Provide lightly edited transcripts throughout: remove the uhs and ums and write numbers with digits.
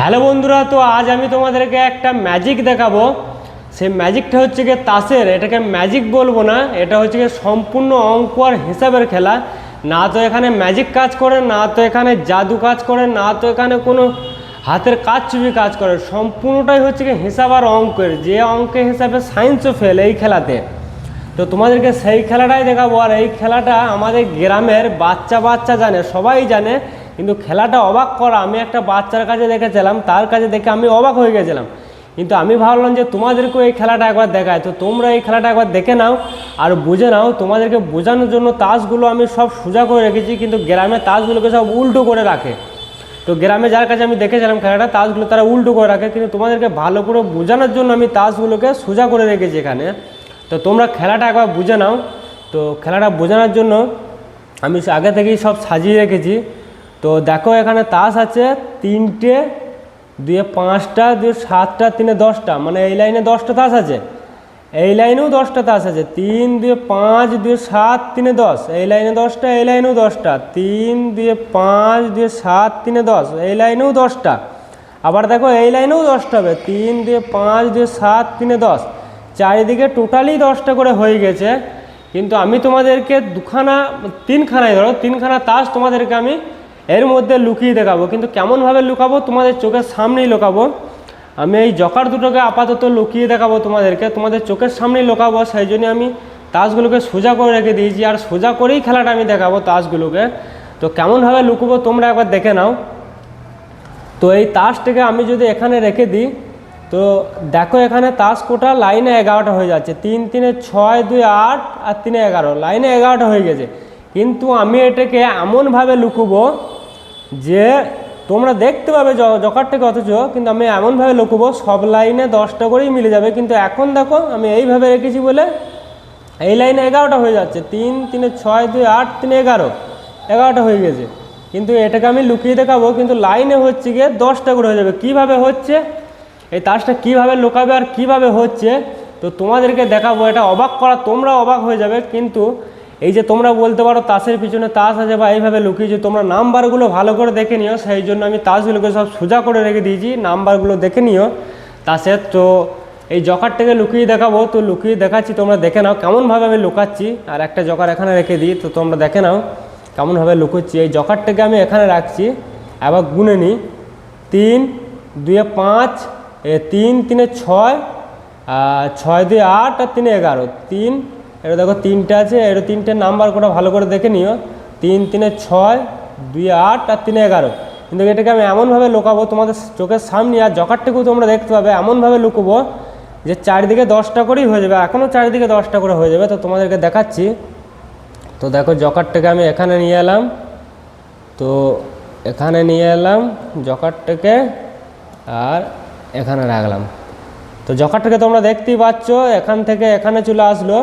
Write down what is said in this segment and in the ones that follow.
Hello বন্ধুরা, তো আজ আমি তোমাদেরকে একটা ম্যাজিক দেখাবো। সেই ম্যাজিকটা হচ্ছে গিয়ে তাসের। এটাকে ম্যাজিক বলবো না, এটা হচ্ছে গিয়ে সম্পূর্ণ অঙ্ক আর হিসাবের খেলা। না তো এখানে ম্যাজিক কাজ করে, না তো এখানে জাদু কাজ করে, না তো এখানে কোনো হাতের কাজ ছবি কাজ করে। সম্পূর্ণটাই হচ্ছে গিয়ে হিসাব আর অঙ্কের, যে অঙ্কের হিসাবে সায়েন্সও ফেল এই খেলাতে। তো তোমাদেরকে সেই খেলাটাই দেখাবো। আর এই খেলাটা আমাদের গ্রামের বাচ্চা বাচ্চা জানে, সবাই জানে, কিন্তু খেলাটা অবাক করা। আমি একটা বাচ্চার কাছে দেখেছিলাম, তার কাছে দেখে আমি অবাক হয়ে গেছিলাম। কিন্তু আমি ভাবলাম যে তোমাদেরকেও এই খেলাটা একবার দেখায়, তো তোমরা এই খেলাটা একবার দেখে নাও আর বুঝে নাও। তোমাদেরকে বোঝানোর জন্য তাসগুলো আমি সব সোজা করে রেখেছি, কিন্তু গ্রামে তাসগুলোকে সব উল্টো করে রাখে। তো গ্রামে যার কাছে আমি দেখেছিলাম খেলাটা, তাসগুলো তারা উল্টো করে রাখে, কিন্তু তোমাদেরকে ভালো করে বোঝানোর জন্য আমি তাসগুলোকে সোজা করে রেখেছি এখানে। তো তোমরা খেলাটা একবার বুঝে নাও। তো খেলাটা বোঝানোর জন্য আমি আগে থেকেই সব সাজিয়ে রেখেছি। তো দেখো এখানে তাস আছে তিনটে, দুয়ে পাঁচটা, দুয়ে সাতটা, তিনে দশটা, মানে এই লাইনে 10টা তাস আছে, এই লাইনেও 10টা তাস আছে। 3 2 5 2 7 3 10, এই লাইনে 10টা, এই লাইনেও 10টা। 3 2 5 2 7 3 10, এই লাইনেও 10টা। আবার দেখো এই লাইনেও 10টা হবে, 3 2 5 2 7 3 10। চারিদিকে টোটালি 10টা করে হয়ে গেছে। কিন্তু আমি তোমাদেরকে তিনখানায় ধরো, তিনখানা তাস তোমাদেরকে আমি এর মধ্যে লুকিয়ে দেখাবো। কিন্তু কেমনভাবে লুকাবো, তোমাদের চোখের সামনেই লুকাবো। আমি এই জকার দুটোকে আপাতত লুকিয়ে দেখাবো তোমাদেরকে, তোমাদের চোখের সামনেই লুকাবো। সেই জন্য আমি তাসগুলোকে সোজা করে রেখে দিয়েছি, আর সোজা করেই খেলাটা আমি দেখাবো তাসগুলোকে। তো কেমনভাবে লুকবো তোমরা একবার দেখে নাও। তো এই তাসটাকে আমি যদি এখানে রেখে দিই, তো দেখো এখানে তাস কোটা লাইনে 11টা হয়ে যাচ্ছে। 3 3 6 2 8 আর 3 11, লাইনে 11টা হয়ে গেছে। কিন্তু আমি এটাকে এমনভাবে লুকবো যে তোমরা দেখতে পাবে জকারটাকে, অথচ কিন্তু আমি এমনভাবে লুকবো সব লাইনে 10টা করেই মিলে যাবে। কিন্তু এখন দেখো আমি এইভাবে রেখেছি বলে এই লাইনে 11টা হয়ে যাচ্ছে। 3 3 6 2 8 3 11, 11টা হয়ে গেছে। কিন্তু এটাকে আমি লুকিয়ে দেখাবো, কিন্তু লাইনে হচ্ছে গিয়ে 10টা করে হয়ে যাবে। কিভাবে হচ্ছে এই তাসটা, কীভাবে লুকাবে আর কিভাবে হচ্ছে, তো তোমাদেরকে দেখাবো। এটা অবাক করা, তোমরা অবাক হয়ে যাবে। কিন্তু এই যে তোমরা বলতে পারো তাসের পিছনে তাস আছে বা এইভাবে লুকিয়েছে, তোমরা নাম্বারগুলো ভালো করে দেখে নিও। সেই জন্য আমি তাসগুলোকে সব সোজা করে রেখে দিয়েছি, নাম্বারগুলো দেখে নিও তাসের। তো এই জকারটাকে লুকিয়ে দেখাবো, তো লুকিয়ে দেখাচ্ছি, তোমরা দেখে নাও কেমনভাবে আমি লুকাচ্ছি। আর একটা জকার এখানে রেখে দিই, তো তোমরা দেখে নাও কেমনভাবে লুকোচ্ছি। এই জকারটাকে আমি এখানে রাখছি, আবার গুনে নিই। 3 2 5, 3 3 6, 6 2 8 আর 3 11। 3, এটা দেখো 3টে আছে, এটা 3টে নাম্বার কোটা ভালো করে দেখে নিও। 3 3 6 2 8 আর 3 11। কিন্তু এটাকে আমি এমনভাবে লুকাবো তোমাদের চোখের সামনে, আর জকারটাকেও তোমরা দেখতে পাবে, এমনভাবে লুকবো যে চারিদিকে 10টা করেই হয়ে যাবে। এখনও চারিদিকে 10টা করে হয়ে যাবে। তো তোমাদেরকে দেখাচ্ছি। তো দেখো জকারটাকে আমি এখানে নিয়ে এলাম, তো এখানে নিয়ে এলাম জকারটাকে, আর এখানে রাখলাম। তো জকারটাকে তোমরা দেখতেই পাচ্ছ এখান থেকে এখানে চলে আসলো।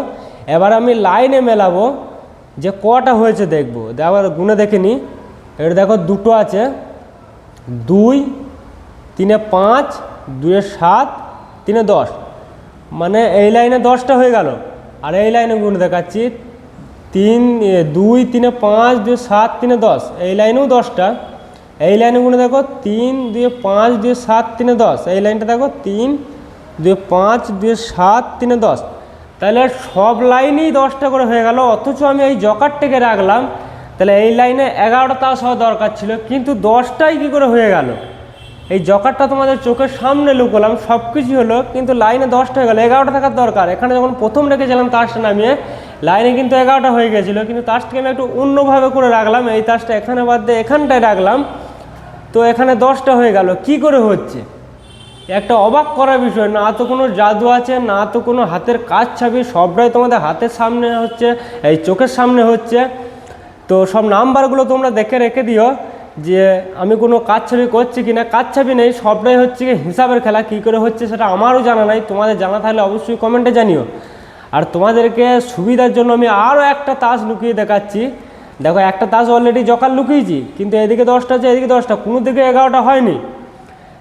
এবার আমি লাইনে মেলাবো যে কটা হয়েছে দেখবো। আবার গুনে দেখে নিই। এটা দেখো 2টো আছে, 2 3 5 2 7 3 10, মানে এই লাইনে 10টা হয়ে গেল। আর এই লাইনে গুনে দেখাচ্ছি 2 3 5 2 7 3 10, এই লাইনেও 10টা। এই লাইনে গুনে দেখো 3 2 5 2 7 3 10, এই লাইনটা দেখো 3 2 5 2 7 3 10। তাহলে সব লাইনেই 10টা করে হয়ে গেল। অথচ আমি এই জকারটাকে রাখলাম, তাহলে এই লাইনে 11টা তাস হওয়া দরকার ছিল, কিন্তু 10টাই কী করে হয়ে গেল? এই জকারটা তোমাদের চোখের সামনে লুকোলাম, সব কিছু হলো, কিন্তু লাইনে 10টা হয়ে গেল। 11টা থাকার দরকার। এখানে যখন প্রথম রেখেছিলাম তাসটা নামিয়ে, লাইনে কিন্তু 11টা হয়ে গেছিলো, কিন্তু তাসটাকে আমি একটু অন্যভাবে করে রাখলাম। এই তাসটা এখানে বাদ দিয়ে এখানটায় রাখলাম, তো এখানে 10টা হয়ে গেল। কি করে হচ্ছে? একটা অবাক করার বিষয়। না তো কোনো জাদু আছে, না তো কোনো হাতের কাজ ছাবি, সবটাই তোমাদের হাতের সামনে হচ্ছে, এই চোখের সামনে হচ্ছে। তো সব নাম্বারগুলো তোমরা দেখে রেখে দিও যে আমি কোনো কাজ ছাবি করছি কি না। কাজ ছাবি নেই, সবটাই হচ্ছে কি হিসাবের খেলা। কী করে হচ্ছে সেটা আমারও জানা নাই, তোমাদের জানা থাকলে অবশ্যই কমেন্টে জানিও। আর তোমাদেরকে সুবিধার জন্য আমি আরও একটা তাস লুকিয়ে দেখাচ্ছি। দেখো একটা তাস অলরেডি জকার লুকিয়েছি, কিন্তু এদিকে 10টা আছে, এদিকে 10টা, কোনো দিকে 11টা হয়নি।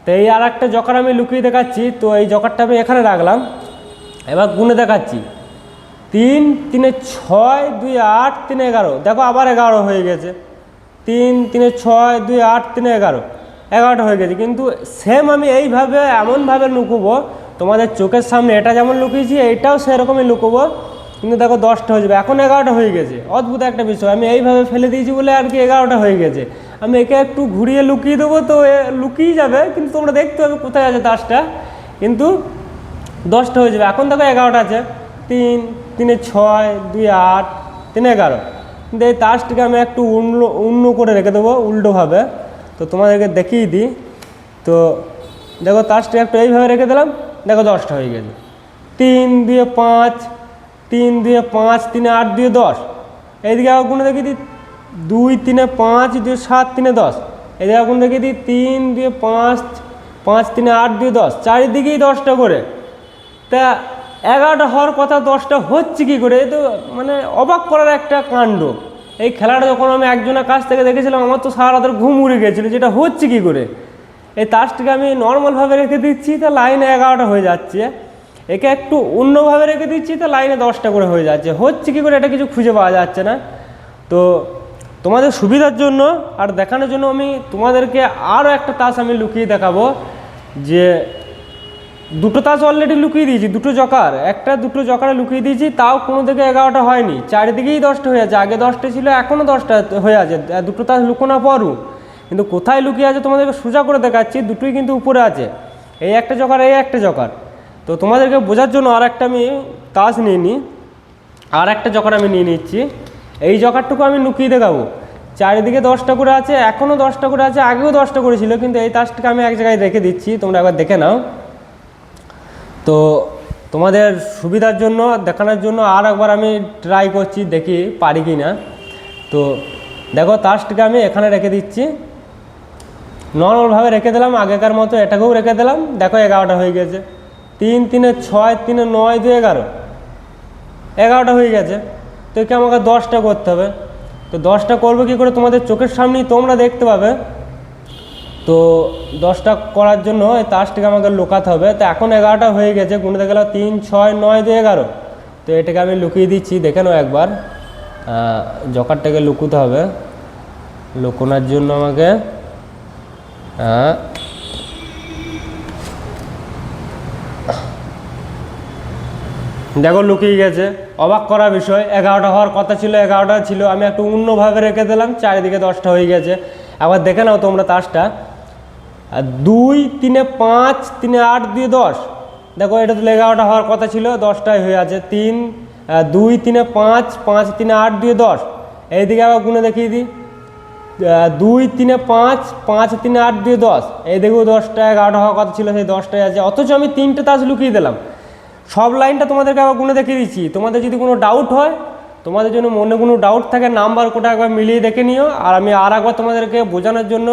তো এই আর একটা জকার আমি লুকিয়ে দেখাচ্ছি। তো এই জকারটা আমি এখানে রাখলাম, এবার গুনে দেখাচ্ছি। 3 3 6 2 8 3 11, দেখো আবার 11 হয়ে গেছে। 3 3 6 2 8 3 11, 11টা হয়ে গেছে। কিন্তু সেম আমি এইভাবে এমনভাবে লুকোবো তোমাদের চোখের সামনে, এটা যেমন লুকিয়েছি এইটাও সেরকমই লুকোবো, কিন্তু দেখো 10টা হয়ে যাবে। এখন 11টা হয়ে গেছে, অদ্ভুত একটা বিষয়। আমি এইভাবে ফেলে দিয়েছি বলে আর কি 11টা হয়ে গেছে। আমি একে একটু ঘুরিয়ে লুকিয়ে দেবো তো এ লুকিয়ে যাবে, কিন্তু তোমরা দেখতে হবে কোথায় আছে তাসটা, কিন্তু 10টা হয়ে যাবে। এখন দেখো 11টা আছে, 3 3 6 2 8 3 11। কিন্তু এই তাসটিকে আমি একটু অন্য করে রেখে দেবো উল্টোভাবে, তো তোমাদেরকে দেখিয়ে দিই। তো দেখো তাসটি একটু এইভাবে রেখে দিলাম, দেখো 10টা হয়ে গেছে। 3 2 5 3 2 5 3 8 2 10। এইদিকে আবার গুণে দেখিয়ে দিই 2 3 5 2 7 3 10। এদিকে আবার গুণে দেখিয়ে দিই 3 2 5 5 3 8 2 10। চারিদিকেই 10টা করে। তা 11টা হওয়ার কথা 10টা হচ্ছে কী করে? এ তো মানে অবাক করার একটা কাণ্ড। এই খেলাটা যখন আমি একজনের কাছ থেকে দেখেছিলাম আমার তো সারা রাতের ঘুম উড়ে গেছিলো, যেটা হচ্ছে কী করে। এই তাসটিকে আমি নর্মালভাবে রেখে দিচ্ছি, তা লাইনে 11টা হয়ে যাচ্ছে। একে একটু অন্যভাবে রেখে দিচ্ছি, তো লাইনে 10টা করে হয়ে যাচ্ছে। হচ্ছে কী করে এটা কিছু খুঁজে পাওয়া যাচ্ছে না। তো তোমাদের সুবিধার জন্য আর দেখানোর জন্য আমি তোমাদেরকে আরও একটা তাস আমি লুকিয়ে দেখাবো, যে দুটো তাস অলরেডি লুকিয়ে দিয়েছি, দুটো জকার, একটা দুটো জকারে লুকিয়ে দিয়েছি, তাও কোনো দিকে 11টা হয়নি, চারিদিকেই 10টা হয়ে আছে। আগে 10টা ছিল, এখনও 10টা হয়ে আছে, দুটো তাস লুকোনো পরও। কিন্তু কোথায় লুকিয়ে আছে তোমাদেরকে সোজা করে দেখাচ্ছি, দুটোই কিন্তু উপরে আছে, এই একটা জকার এই একটা জকার। তো তোমাদেরকে বোঝার জন্য আর একটা আমি তাস নিয়ে নিই, আর একটা জকার আমি নিয়ে নিচ্ছি। এই জকারটুকু আমি লুকিয়ে দেখাবো, চারিদিকে 10টা করে আছে, এখনও 10টা করে আছে, আগেও 10টা করে ছিল, কিন্তু এই তাসটাকে আমি এক জায়গায় রেখে দিচ্ছি, তোমরা একবার দেখে নাও। তো তোমাদের সুবিধার জন্য দেখানোর জন্য আর একবার আমি ট্রাই করছি, দেখি পারি কি না। তো দেখো তাসটিকে আমি এখানে রেখে দিচ্ছি, নর্মালভাবে রেখে দিলাম আগেকার মতো, এটাকেও রেখে দিলাম। দেখো 11টা হয়ে গেছে। 3 3 6 3 9 2 11, 11টা হয়ে গেছে। তো একে আমাকে 10টা করতে হবে। তো 10টা করবো কী করে? তোমাদের চোখের সামনেই তোমরা দেখতে পাবে। তো 10টা করার জন্য এই তাসটিকে আমাকে লুকাতে হবে। তো এখন 11টা হয়ে গেছে, গুনতে গেলে 3 6 9 2 11। তো এটাকে আমি লুকিয়ে দিচ্ছি, দেখে নাও একবার। জকারটাকে লুকোতে হবে, লুকোনোর জন্য আমাকে দেখো লুকিয়ে গেছে। অবাক করা বিষয়, 11টা হওয়ার কথা ছিল, 11টা ছিল, আমি একটু অন্যভাবে রেখে দিলাম, চারিদিকে 10টা হয়ে গেছে। আবার দেখে নাও তোমরা তাসটা, 2 3 5 3 8 2 10। দেখো এটা তো 11টা হওয়ার কথা ছিল, 10টাই হয়ে আছে। 2 3 5 5 3 8 2 10। এইদিকে আবার গুণে দেখিয়ে দিই, 2 3 5 5 3 8 2 10। এই দেখো 10টা, 11টা হওয়ার কথা ছিল, সেই 10টাই আছে, অথচ আমি 3টে তাস লুকিয়ে দিলাম। সব লাইনটা তোমাদেরকে আবার গুণে দেখিয়ে দিচ্ছি। তোমাদের যদি কোনো ডাউট হয়, তোমাদের জন্য মনে কোনো ডাউট থাকে, নাম্বার কোটা একবার মিলিয়ে দেখে নিও। আর আমি আর একবার তোমাদেরকে বোঝানোর জন্য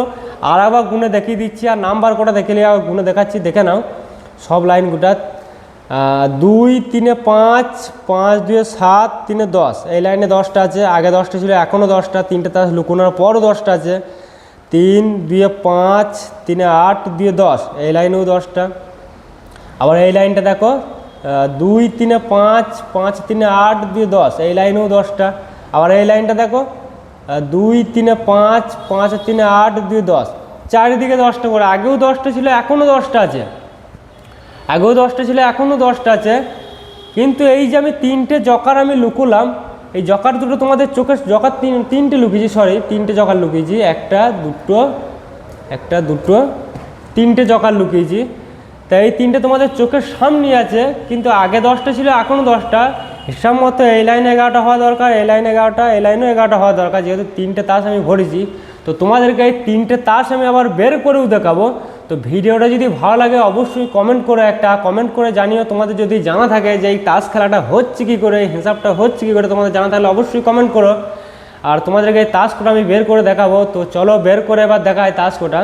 আর একবার গুণে দেখিয়ে দিচ্ছি, আর নাম্বার কোটা দেখে নিয়ে আবার গুণে দেখাচ্ছি, দেখে নাও সব লাইন গোটা। 2 3 5 5 2 7 3 10। এই লাইনে 10টা আছে, আগে 10টা ছিল, এখনও 10টা, 3টে তাস লুকোনোর পরও 10টা আছে। 3 2 5 3 8 2 10। এই লাইনেও 10টা। আবার এই লাইনটা দেখো, 2 3 5 5 3 8 2 10। এই লাইনেও 10টা। আবার এই লাইনটা দেখো, 2 3 5 5 3 8 2 10। চারিদিকে 10টা করে, আগেও 10টা ছিল, এখনও 10টা আছে, আগেও 10টা ছিল, এখনও 10টা আছে। কিন্তু এই যে আমি 3টে জকার আমি লুকোলাম, এই জকার দুটো তোমাদের চোখের জকার তিনটে লুকিয়েছি, সরি 3টে জকার লুকিয়েছি, একটা দুটো 3টে জকার লুকিয়েছি। তাই এই 3টে তোমাদের চোখের সামনে আছে, কিন্তু আগে 10টা ছিল, এখনও 10টা। হিসাব মতো এই লাইনে 11টা হওয়া দরকার, এই লাইনে 11টা, এই লাইনেও 11টা হওয়া দরকার, যেহেতু 3টে তাস আমি ভরেছি। তো তোমাদেরকে এই 3টে তাস আমি আবার বের করেও দেখাবো। তো ভিডিওটা যদি ভালো লাগে অবশ্যই কমেন্ট করে একটা কমেন্ট করে জানিও। তোমাদের যদি জানা থাকে যে এই তাস খেলাটা হচ্ছে কী করে, হিসাবটা হচ্ছে কী করে, তোমাদের জানা থাকলে অবশ্যই কমেন্ট করো। আর তোমাদেরকে এই তাস কোটা আমি বের করে দেখাবো। তো চলো বের করে এবার দেখাই তাস কোটা।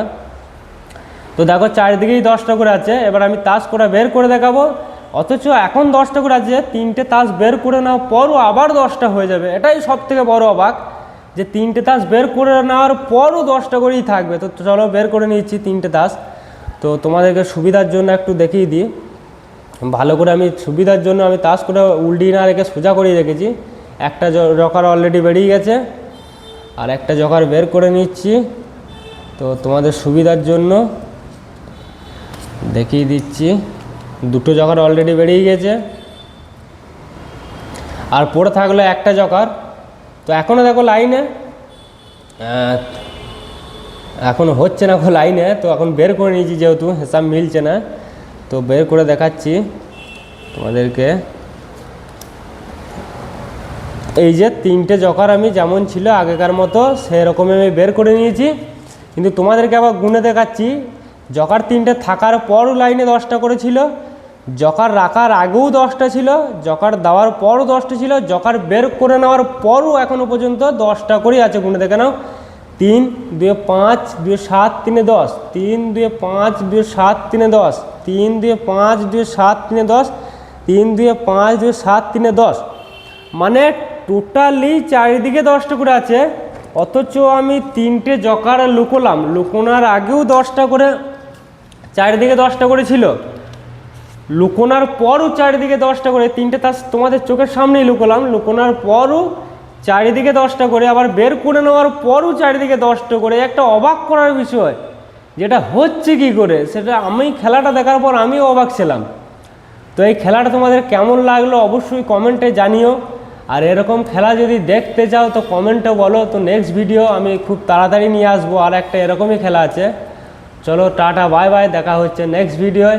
তো দেখো চারিদিকেই 10টা করে আছে, এবার আমি তাস কোটা বের করে দেখাবো। অথচ এখন 10টা করে আছে, 3টে তাস বের করে নেওয়ার পরও আবার 10টা হয়ে যাবে। এটাই সব থেকে বড় অবাক, যে 3টে তাস বের করে নেওয়ার পরও 10টা করেই থাকবে। তো চলো বের করে নিচ্ছি 3টে তাস। তো তোমাদেরকে সুবিধার জন্য একটু দেখিয়ে দিই ভালো করে। আমি সুবিধার জন্য আমি তাস করে উল্টিয়ে না রেখে সোজা করিয়ে রেখেছি। একটা জকার অলরেডি বেরিয়ে গেছে, আর একটা জকার বের করে নিচ্ছি। তো তোমাদের সুবিধার জন্য দেখিয়ে দিচ্ছি, দুটো জকার অলরেডি বেরিয়ে গেছে, আর পড়ে থাকলো একটা জকার। তো এখনও দেখো লাইনে, এখন হচ্ছে না লাইনে, তো এখন বের করে নিয়েছি যেহেতু হিসাব মিলছে না, তো বের করে দেখাচ্ছি তোমাদেরকে। এই যে তিনটে জকার আমি যেমন ছিল আগেকার মতো সেরকমই আমি বের করে নিয়েছি, কিন্তু তোমাদেরকে আবার গুনে দেখাচ্ছি। জকার তিনটে থাকার পরও লাইনে 10টা করে ছিল, জকার রাখার আগেও 10টা ছিল, জকার দেওয়ার পরও 10টা ছিল, জকার বের করে নেওয়ার পরও এখনও পর্যন্ত 10টা করেই আছে। গুনে দেখে নাও, 3 2 5 2 7 3 10, 3 2 5 2 7 3 10, 3 2 5 2 7 3 10, 3 2 5 2 7 3 10, মানে টোটালি চারিদিকে 10টা করে আছে। অথচ আমি তিনটে জকার লুকোলাম, লুকোনোর আগেও 10টা করে, চারিদিকে 10টা করে ছিল, লুকোনোর পরও চারিদিকে 10টা করে, তিনটে তাস তোমাদের চোখের সামনেই লুকোলাম, লুকোনোর পরও চারিদিকে 10টা করে, আবার বের করে নেওয়ার পরও চারিদিকে 10টা করে। একটা অবাক করার বিষয়, যেটা হচ্ছে কি করে, সেটা আমি খেলাটা দেখার পর আমিও অবাক ছিলাম। তো এই খেলাটা তোমাদের কেমন লাগলো অবশ্যই কমেন্টে জানিও, আর এরকম খেলা যদি দেখতে চাও তো কমেন্টে বলো। তো নেক্সট ভিডিও আমি খুব তাড়াতাড়ি নিয়ে আসবো, আর একটা এরকমই খেলা আছে। চলো টাটা বাই বাই, দেখা হচ্ছে নেক্সট ভিডিওয়।